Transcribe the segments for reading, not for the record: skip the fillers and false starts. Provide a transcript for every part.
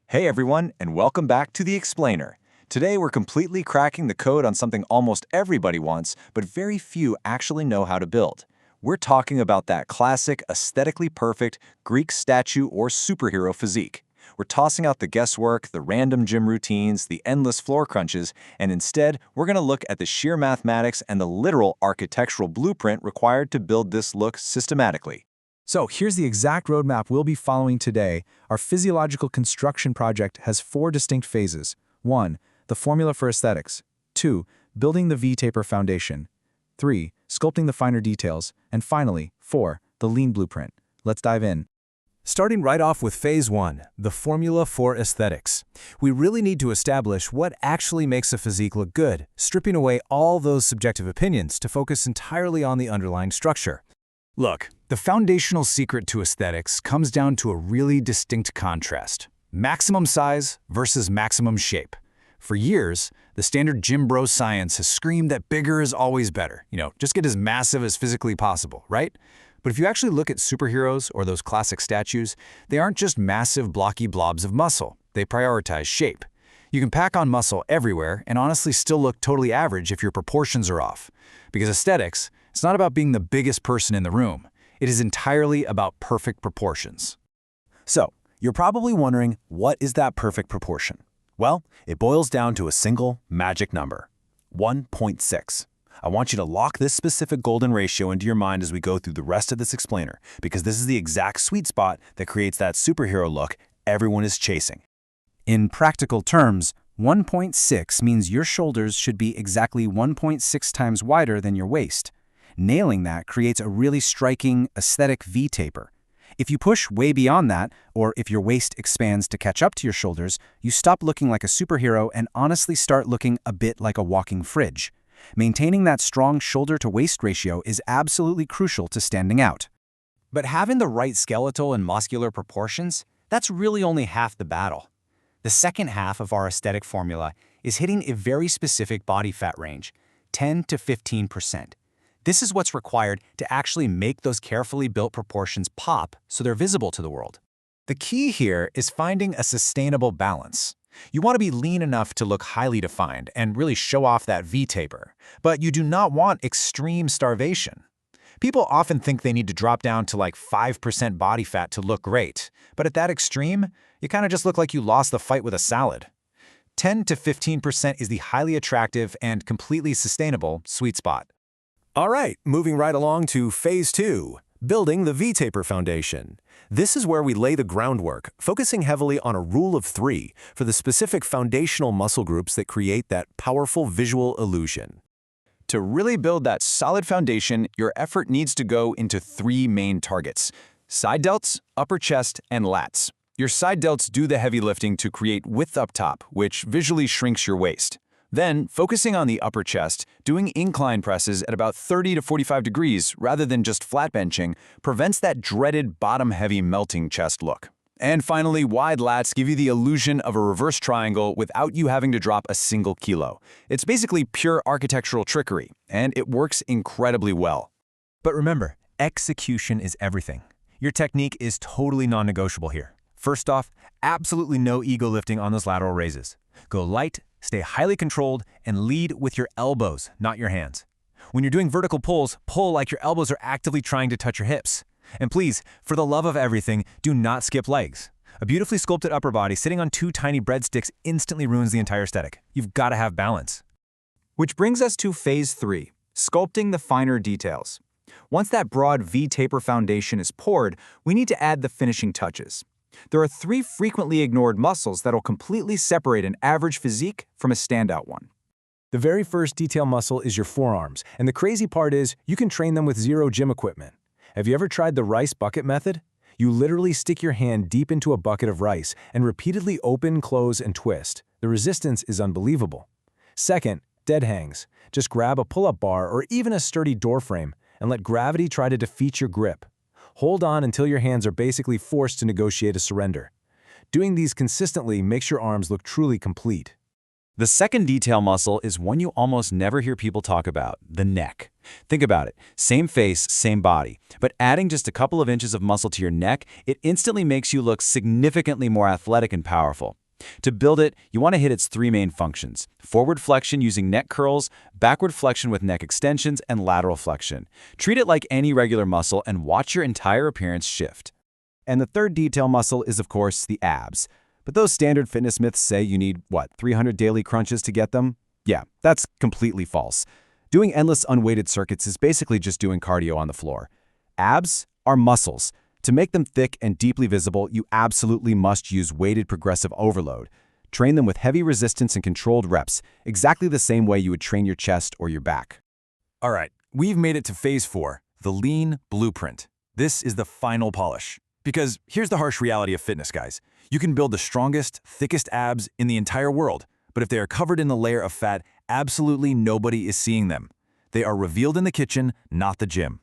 Hey everyone, and welcome back to The Explainer. Today we're completely cracking the code on something almost everybody wants, but very few actually know how to build. We're talking about that classic, aesthetically perfect Greek statue or superhero physique. We're tossing out the guesswork, the random gym routines, the endless floor crunches, and instead, we're going to look at the sheer mathematics and the literal architectural blueprint required to build this look systematically. So here's the exact roadmap we'll be following today. Our physiological construction project has 4 distinct phases. 1. The formula for aesthetics. 2. Building the V-taper foundation. 3. Sculpting the finer details. And finally, 4. The lean blueprint. Let's dive in. Starting right off with Phase 1, the formula for aesthetics. We really need to establish what actually makes a physique look good, stripping away all those subjective opinions to focus entirely on the underlying structure. Look, the foundational secret to aesthetics comes down to a really distinct contrast: maximum size versus maximum shape. For years, the standard gym bro science has screamed that bigger is always better. Just get as massive as physically possible, right? But if you actually look at superheroes or those classic statues, they aren't just massive blocky blobs of muscle. They prioritize shape. You can pack on muscle everywhere and honestly still look totally average if your proportions are off. Because aesthetics, it's not about being the biggest person in the room. It is entirely about perfect proportions. So, you're probably wondering, what is that perfect proportion? Well, it boils down to a single magic number: 1.6. I want you to lock this specific golden ratio into your mind as we go through the rest of this explainer, because this is the exact sweet spot that creates that superhero look everyone is chasing. In practical terms, 1.6 means your shoulders should be exactly 1.6 times wider than your waist. Nailing that creates a really striking, aesthetic V-taper. If you push way beyond that, or if your waist expands to catch up to your shoulders, you stop looking like a superhero and honestly start looking a bit like a walking fridge. Maintaining that strong shoulder-to-waist ratio is absolutely crucial to standing out. But having the right skeletal and muscular proportions, that's really only half the battle. The second half of our aesthetic formula is hitting a very specific body fat range, 10 to 15%. This is what's required to actually make those carefully built proportions pop so they're visible to the world. The key here is finding a sustainable balance. You want to be lean enough to look highly defined and really show off that V-taper, but you do not want extreme starvation. People often think they need to drop down to like 5% body fat to look great, but at that extreme, you kind of just look like you lost the fight with a salad. 10 to 15% is the highly attractive and completely sustainable sweet spot. All right, moving right along to Phase 2, building the V-taper foundation. This is where we lay the groundwork, focusing heavily on a rule of 3 for the specific foundational muscle groups that create that powerful visual illusion. To really build that solid foundation, your effort needs to go into 3 main targets: side delts, upper chest, and lats. Your side delts do the heavy lifting to create width up top, which visually shrinks your waist. Then, focusing on the upper chest, doing incline presses at about 30 to 45 degrees rather than just flat benching prevents that dreaded bottom-heavy melting chest look. And finally, wide lats give you the illusion of a reverse triangle without you having to drop a single kilo. It's basically pure architectural trickery, and it works incredibly well. But remember, execution is everything. Your technique is totally non-negotiable here. First off, absolutely no ego lifting on those lateral raises. Go light, stay highly controlled, and lead with your elbows, not your hands. When you're doing vertical pulls, pull like your elbows are actively trying to touch your hips. And please, for the love of everything, do not skip legs. A beautifully sculpted upper body sitting on 2 tiny breadsticks instantly ruins the entire aesthetic. You've got to have balance. Which brings us to Phase 3, sculpting the finer details. Once that broad V-taper foundation is poured, we need to add the finishing touches. There are 3 frequently ignored muscles that'll completely separate an average physique from a standout one. The very first detail muscle is your forearms, and the crazy part is you can train them with 0 gym equipment. Have you ever tried the rice bucket method? You literally stick your hand deep into a bucket of rice and repeatedly open, close, and twist. The resistance is unbelievable. Second, dead hangs. Just grab a pull-up bar or even a sturdy door frame and let gravity try to defeat your grip. Hold on until your hands are basically forced to negotiate a surrender. Doing these consistently makes your arms look truly complete. The second detail muscle is one you almost never hear people talk about: the neck. Think about it. Same face, same body. But adding just a couple of inches of muscle to your neck, it instantly makes you look significantly more athletic and powerful. To build it, you want to hit its three main functions: forward flexion using neck curls, backward flexion with neck extensions, and lateral flexion. Treat it like any regular muscle and watch your entire appearance shift. And the third detail muscle is, of course, the abs. But those standard fitness myths say you need, 300 daily crunches to get them? Yeah, that's completely false. Doing endless unweighted circuits is basically just doing cardio on the floor. Abs are muscles. To make them thick and deeply visible, you absolutely must use weighted progressive overload. Train them with heavy resistance and controlled reps, exactly the same way you would train your chest or your back. All right, we've made it to phase 4, the lean blueprint. This is the final polish. Because here's the harsh reality of fitness, guys. You can build the strongest, thickest abs in the entire world, but if they are covered in a layer of fat, absolutely nobody is seeing them. They are revealed in the kitchen, not the gym.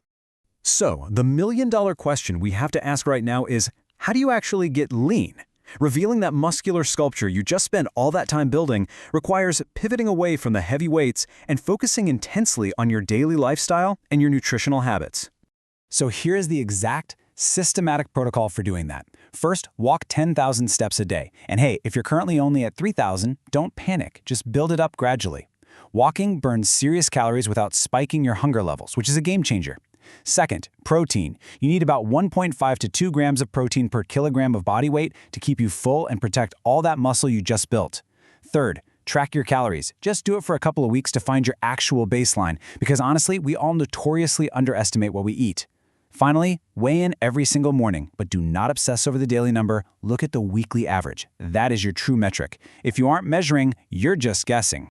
So, the million-dollar question we have to ask right now is, how do you actually get lean? Revealing that muscular sculpture you just spent all that time building requires pivoting away from the heavy weights and focusing intensely on your daily lifestyle and your nutritional habits. So here is the exact, systematic protocol for doing that. First, walk 10,000 steps a day. And hey, if you're currently only at 3,000, don't panic, just build it up gradually. Walking burns serious calories without spiking your hunger levels, which is a game changer. Second, protein. You need about 1.5 to 2 grams of protein per kilogram of body weight to keep you full and protect all that muscle you just built. Third, track your calories. Just do it for a couple of weeks to find your actual baseline, because honestly, we all notoriously underestimate what we eat. Finally, weigh in every single morning, but do not obsess over the daily number. Look at the weekly average. That is your true metric. If you aren't measuring, you're just guessing.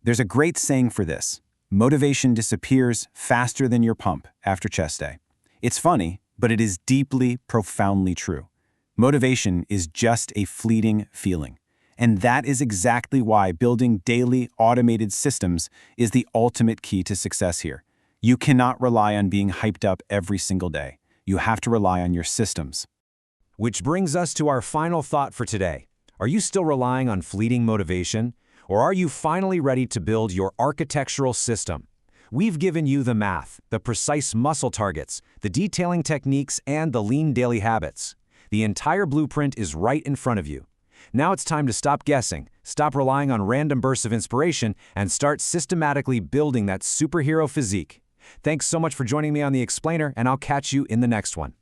There's a great saying for this. Motivation disappears faster than your pump after chest day. It's funny, but it is deeply, profoundly true. Motivation is just a fleeting feeling. And that is exactly why building daily automated systems is the ultimate key to success here. You cannot rely on being hyped up every single day. You have to rely on your systems. Which brings us to our final thought for today. Are you still relying on fleeting motivation? Or are you finally ready to build your architectural system? We've given you the math, the precise muscle targets, the detailing techniques, and the lean daily habits. The entire blueprint is right in front of you. Now it's time to stop guessing, stop relying on random bursts of inspiration, and start systematically building that superhero physique. Thanks so much for joining me on The Explainer, and I'll catch you in the next one.